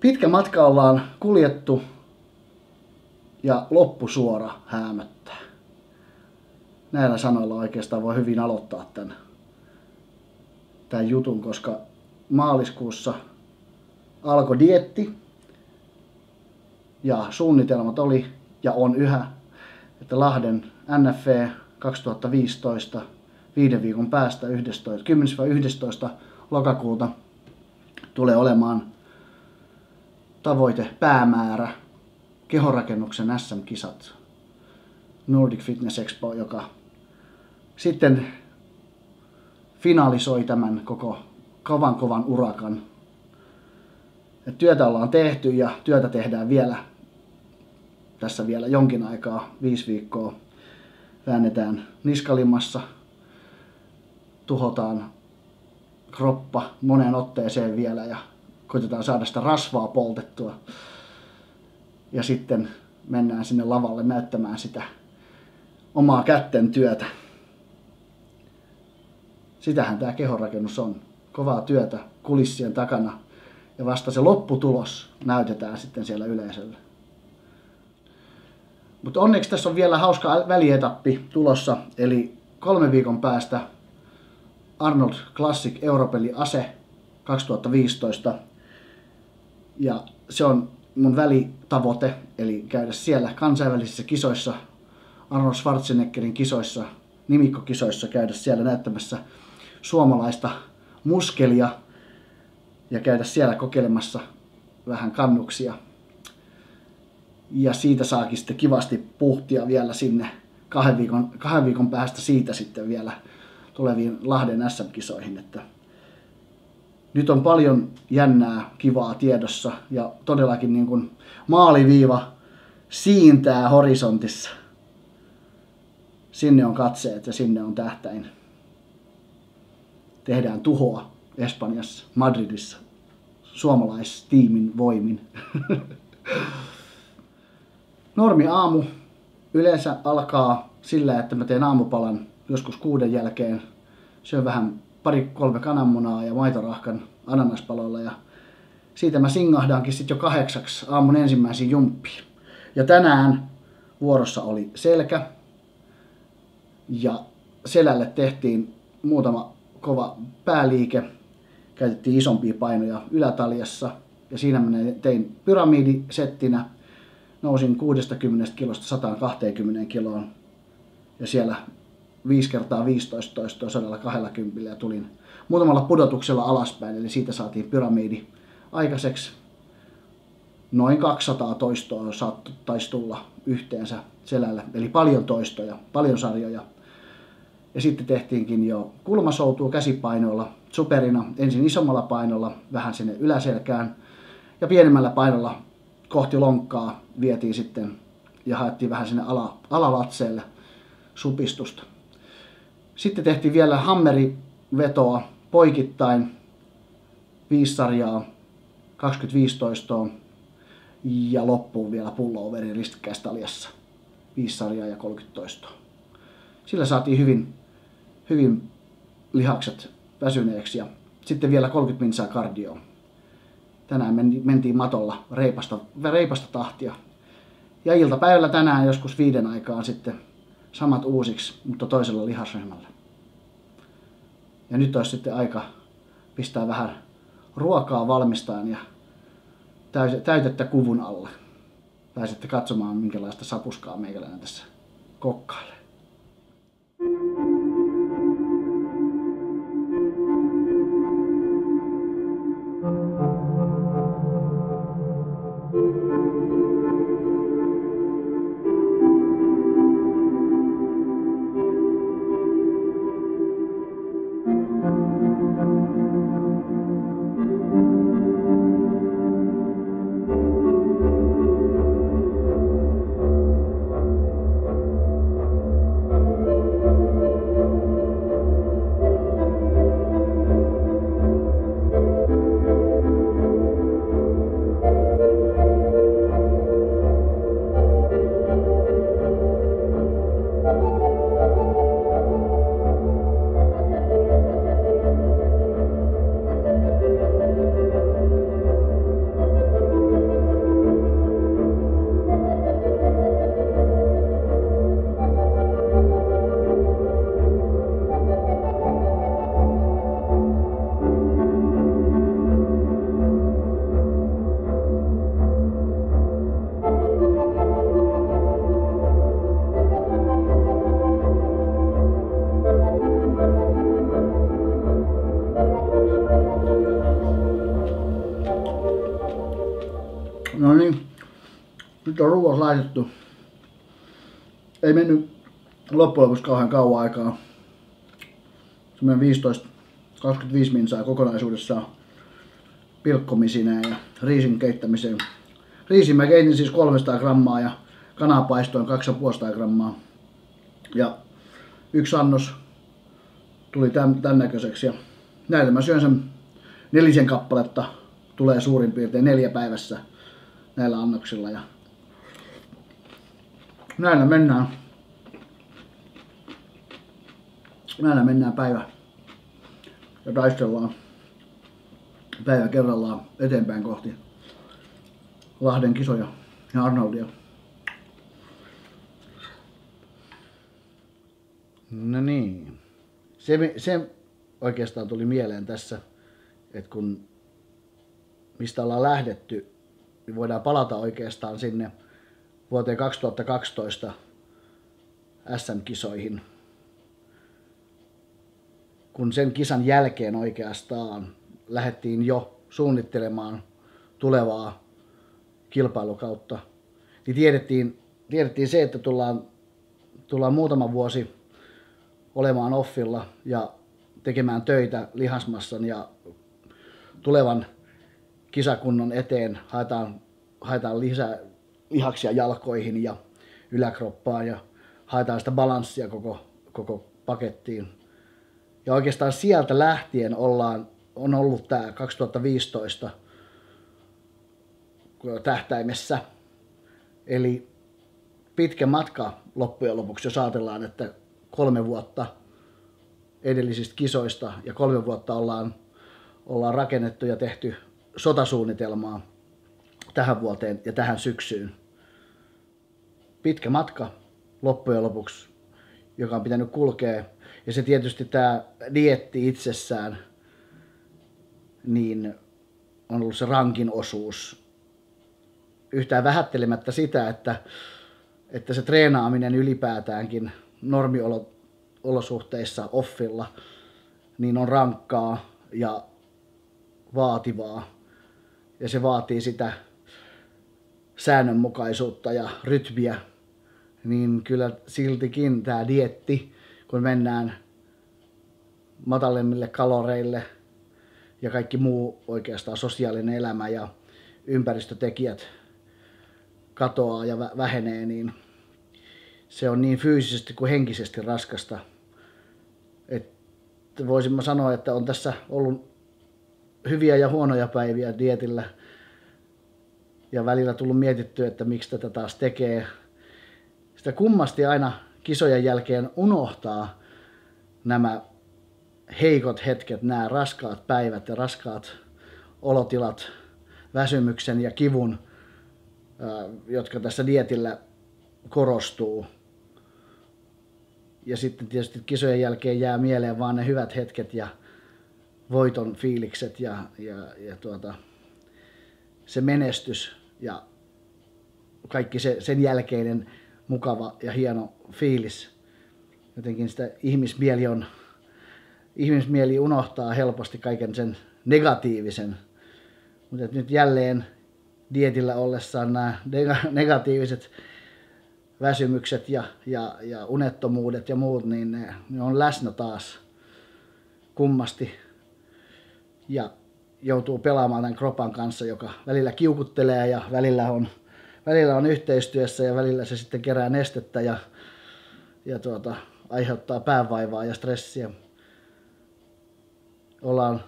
Pitkä matka ollaan kuljettu ja loppusuora häämöttää. Näillä sanoilla oikeastaan voi hyvin aloittaa tämän jutun, koska maaliskuussa alkoi dieetti ja suunnitelmat oli ja on yhä, että Lahden NFV 2015 5 viikon päästä 10-11 lokakuuta tulee olemaan tavoite, päämäärä, kehonrakennuksen SM-kisat, Nordic Fitness Expo, joka sitten finalisoi tämän koko kovan urakan. Et työtä ollaan tehty ja työtä tehdään vielä jonkin aikaa, 5 viikkoa. Väännetään niskalimassa, tuhotaan kroppa moneen otteeseen vielä ja koitetaan saada sitä rasvaa poltettua. Ja sitten mennään sinne lavalle näyttämään sitä omaa kätten työtä. Sitähän tämä kehonrakennus on. Kovaa työtä kulissien takana ja vasta se lopputulos näytetään sitten siellä yleisölle. Mutta onneksi tässä on vielä hauska välietappi tulossa, eli 3 viikon päästä Arnold Classic Europeli Ase 2015. Ja se on mun välitavoite, eli käydä siellä kansainvälisissä kisoissa, Arnold Schwarzeneggerin kisoissa, nimikkokisoissa, käydä siellä näyttämässä suomalaista muskelia ja käydä siellä kokeilemassa vähän kannuksia. Ja siitä saakin sitten kivasti puhtia vielä sinne 2 viikon päästä siitä sitten vielä tuleviin Lahden SM-kisoihin. Että nyt on paljon jännää, kivaa tiedossa ja todellakin niin kuin maaliviiva siintää horisontissa. Sinne on katseet ja sinne on tähtäin. Tehdään tuhoa Espanjassa, Madridissa, suomalaistiimin voimin. Normi aamu yleensä alkaa sillä, että mä teen aamupalan joskus 6 jälkeen. Syön vähän 2-3 kananmunaa ja maitorahkan ananaspaloilla ja siitä mä singahdaankin sitten jo 8 aamun ensimmäisiin jumppiin. Ja tänään vuorossa oli selkä ja selälle tehtiin muutama kova pääliike. Käytettiin isompia painoja ylätaljassa ja siinä mä tein pyramidisettinä. Nousin 60 kilosta 120 kiloon ja siellä 5 kertaa 15 toistoa 120 ja tulin muutamalla pudotuksella alaspäin, eli siitä saatiin pyramidi aikaiseksi. Noin 200 toistoa taisi tulla yhteensä selällä, eli paljon toistoja, paljon sarjoja. Ja sitten tehtiinkin jo kulmasoutua käsipainoilla, superina, ensin isommalla painolla vähän sinne yläselkään ja pienemmällä painolla kohti lonkkaa vietiin sitten ja haettiin vähän sinne alalatseelle supistusta. Sitten tehtiin vielä hammerivetoa poikittain 5 sarjaa, 25 toistoa ja loppuun vielä pulloverin ristikkäistaljassa 5 sarjaa ja 30 toistoa. Sillä saatiin hyvin lihakset väsyneeksi ja sitten vielä 30 minsaa kardioa. Tänään mentiin matolla reipasta tahtia. Ja iltapäivällä tänään joskus 5 aikaan sitten samat uusiksi, mutta toisella lihasryhmällä. Ja nyt olisi sitten aika pistää vähän ruokaa valmistaan ja täytettä kuvun alle. Pääsette katsomaan, minkälaista sapuskaa meikäläinen tässä kokkailee. Nyt on ruuat laitettu. Ei mennyt loppujen lopuksi kauhean kauan aikaa. Semmoinen 15-25 minsaa kokonaisuudessaan pilkkomisineen ja riisin keittämiseen. Riisin mä keitin siis 300 grammaa ja kanaa paistoin 250 grammaa. Ja yksi annos tuli tän näköiseksi. Ja näitä mä syön sen 4 kappaletta. Tulee suurin piirtein 4 päivässä näillä annoksilla. Ja näillä mennään päivä ja taistellaan päivä kerrallaan eteenpäin kohti Lahden kisoja ja Arnoldia. No niin. Se oikeastaan tuli mieleen tässä, että kun mistä ollaan lähdetty, niin voidaan palata oikeastaan sinne vuoteen 2012 SM-kisoihin. Kun sen kisan jälkeen oikeastaan lähdettiin jo suunnittelemaan tulevaa kilpailukautta, niin tiedettiin se, että tullaan muutama vuosi olemaan offilla ja tekemään töitä lihasmassan ja tulevan kisakunnon eteen. Haetaan lisää lihaksia jalkoihin ja yläkroppaan ja haetaan sitä balanssia koko pakettiin. Ja oikeastaan sieltä lähtien on ollut tämä 2015 tähtäimessä. Eli pitkä matka loppujen lopuksi, jos ajatellaan, että 3 vuotta edellisistä kisoista ja 3 vuotta ollaan rakennettu ja tehty sotasuunnitelmaa tähän vuoteen ja tähän syksyyn. Pitkä matka loppujen lopuksi, joka on pitänyt kulkea. Ja se tietysti tämä dieetti itsessään niin on ollut se rankin osuus. Yhtään vähättelemättä sitä, että se treenaaminen ylipäätäänkin normiolosuhteissa offilla niin on rankkaa ja vaativaa. Ja se vaatii sitä säännönmukaisuutta ja rytmiä. Niin kyllä siltikin tämä dieetti, kun mennään matalemmille kaloreille ja kaikki muu oikeastaan sosiaalinen elämä ja ympäristötekijät katoaa ja vähenee, niin se on niin fyysisesti kuin henkisesti raskasta. Että voisin mä sanoa, että on tässä ollut hyviä ja huonoja päiviä dietillä ja välillä tullut mietittyä, että miksi tätä taas tekee. Sitä kummasti aina kisojen jälkeen unohtaa nämä heikot hetket, nämä raskaat päivät ja raskaat olotilat, väsymyksen ja kivun, jotka tässä dietillä korostuu. Ja sitten tietysti kisojen jälkeen jää mieleen vaan ne hyvät hetket ja voiton fiilikset ja se menestys ja kaikki sen jälkeinen mukava ja hieno fiilis. Jotenkin sitä ihmismieli unohtaa helposti kaiken sen negatiivisen. Mutta nyt jälleen dietillä ollessaan nämä negatiiviset väsymykset ja unettomuudet ja muut, niin ne on läsnä taas kummasti. Ja joutuu pelaamaan tämän kropan kanssa, joka välillä kiukuttelee ja välillä on yhteistyössä ja välillä se sitten kerää nestettä ja aiheuttaa päänvaivaa ja stressiä. Ollaan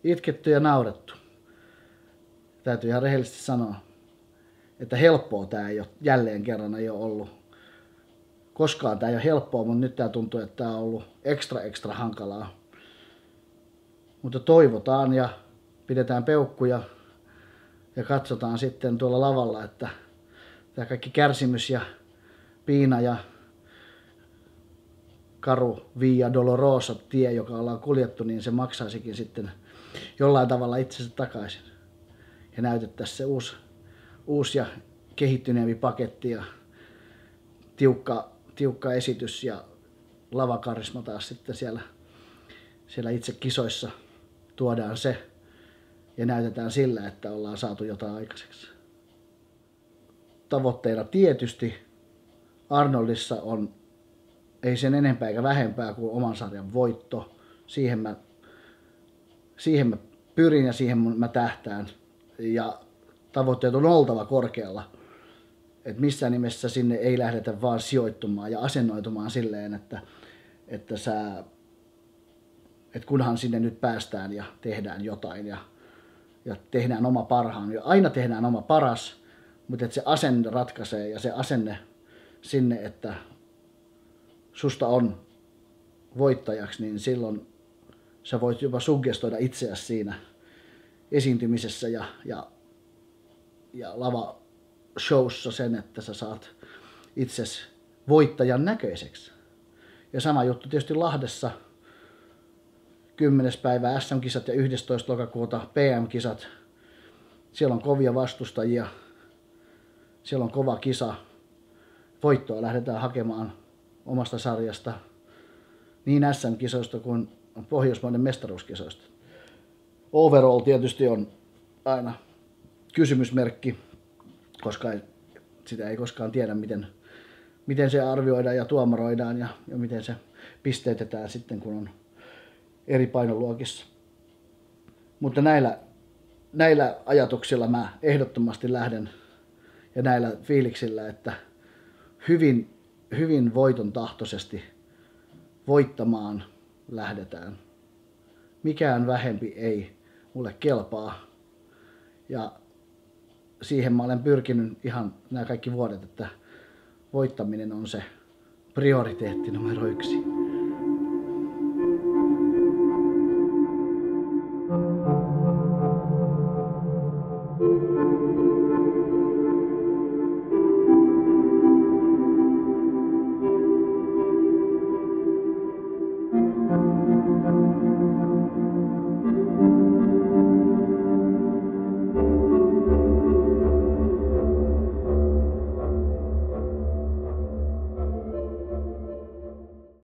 itketty ja naurettu. Täytyy ihan rehellisesti sanoa, että helppoa tämä ei ole, jälleen kerran ei ole ollut. Koskaan tämä ei ole helppoa, mutta nyt tämä tuntuu, että tämä on ollut ekstra hankalaa. Mutta toivotaan ja pidetään peukkuja ja katsotaan sitten tuolla lavalla, että tämä kaikki kärsimys ja piina ja karu Via Dolorosa tie, joka ollaan kuljettu, niin se maksaisikin sitten jollain tavalla itsensä takaisin. Ja näytettäisiin se uusi ja kehittyneempi paketti ja tiukka esitys ja lavakarisma taas sitten siellä itse kisoissa tuodaan se ja näytetään sillä, että ollaan saatu jotain aikaiseksi. tavoitteena tietysti Arnoldissa on ei sen enempää eikä vähempää kuin oman sarjan voitto. Siihen mä pyrin ja siihen mä tähtään. Ja tavoitteet on oltava korkealla. Et missään nimessä sinne ei lähdetä vaan sijoittumaan ja asennoitumaan silleen, että kunhan sinne nyt päästään ja tehdään jotain ja tehdään oma parhaan. Ja aina tehdään oma paras, mutta että se asenne ratkaisee ja se asenne sinne, että susta on voittajaksi, niin silloin sä voit jopa suggestoida itseäsi siinä esiintymisessä ja lava-showssa sen, että sä saat itsesi voittajan näköiseksi. Ja sama juttu tietysti Lahdessa 10. päivä SM-kisat ja 11. lokakuuta PM-kisat. Siellä on kovia vastustajia, siellä on kova kisa. Voittoa lähdetään hakemaan omasta sarjasta niin SM-kisoista kuin Pohjoismaiden mestaruuskisoista. Overall tietysti on aina kysymysmerkki, koska sitä ei koskaan tiedä, miten se arvioidaan ja tuomaroidaan ja miten se pisteytetään sitten, kun on eri painoluokissa. Mutta näillä ajatuksilla mä ehdottomasti lähden ja näillä fiiliksillä, että hyvin voiton tahtoisesti voittamaan lähdetään. Mikään vähempi ei mulle kelpaa. Ja siihen mä olen pyrkinyt ihan nämä kaikki vuodet, että voittaminen on se prioriteetti numero 1.